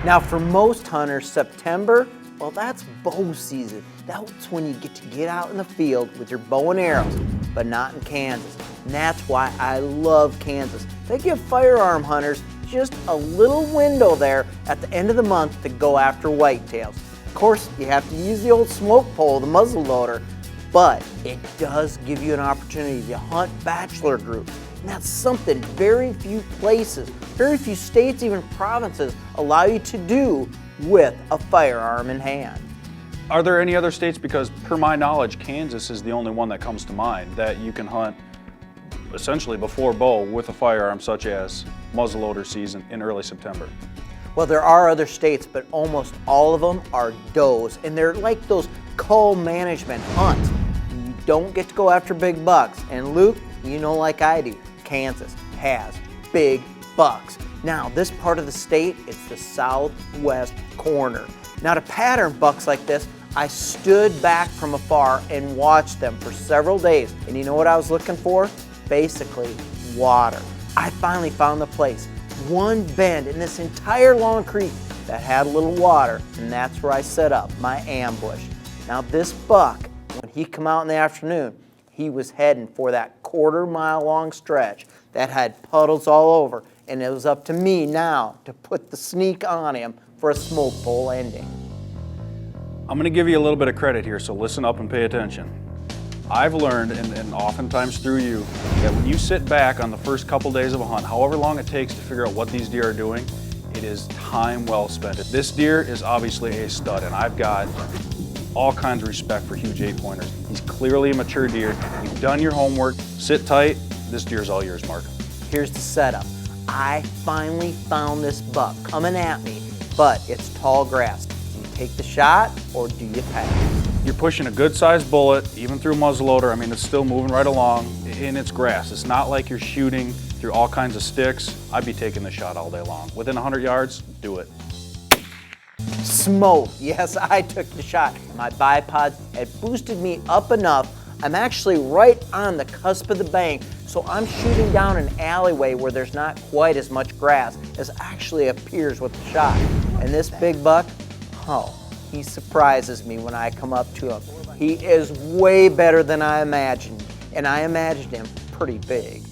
Now for most hunters, September, well, that's bow season. That's when you get out in the field with your bow and arrows, but not in Kansas. And that's why I love Kansas. They give firearm hunters just a little window there at the end of the month to go after whitetails. Of course, you have to use the old smoke pole, the muzzle loader, but it does give you an opportunity to hunt bachelor groups. And that's something very few places, very few states, even provinces allow you to do with a firearm in hand. Are there any other states, because per my knowledge, Kansas is the only one that comes to mind, that you can hunt essentially before bow with a firearm, such as muzzleloader season in early September? Well, there are other states, but almost all of them are does, and they're like those cull management hunts. You don't get to go after big bucks, and Luke, you know like I do, Kansas has big bucks. Now, this part of the state, it's the southwest corner. Now, to pattern bucks like this, I stood back from afar and watched them for several days, and you know what I was looking for? Basically, water. I finally found the place, one bend in this entire long creek that had a little water, and that's where I set up my ambush. Now, this buck, when he come out in the afternoon, he was heading for that quarter-mile long stretch that had puddles all over, and it was up to me now to put the sneak on him for a smoke pole ending. I'm going to give you a little bit of credit here, so listen up and pay attention. I've learned, and oftentimes through you, that when you sit back on the first couple days of a hunt, however long it takes to figure out what these deer are doing, it is time well spent. This deer is obviously a stud, and I've got all kinds of respect for huge 8-pointers. He's clearly a mature deer. You've done your homework. Sit tight. This deer's all yours, Mark. Here's the setup. I finally found this buck coming at me, but it's tall grass. Do you take the shot or do you pass? You're pushing a good-sized bullet, even through a muzzleloader. I mean, it's still moving right along, and it's grass. It's not like you're shooting through all kinds of sticks. I'd be taking the shot all day long. Within 100 yards, do it. Smoke. Yes, I took the shot. My bipod had boosted me up enough. I'm actually right on the cusp of the bank, so I'm shooting down an alleyway where there's not quite as much grass as actually appears with the shot. And this big buck, oh, he surprises me when I come up to him. He is way better than I imagined, and I imagined him pretty big.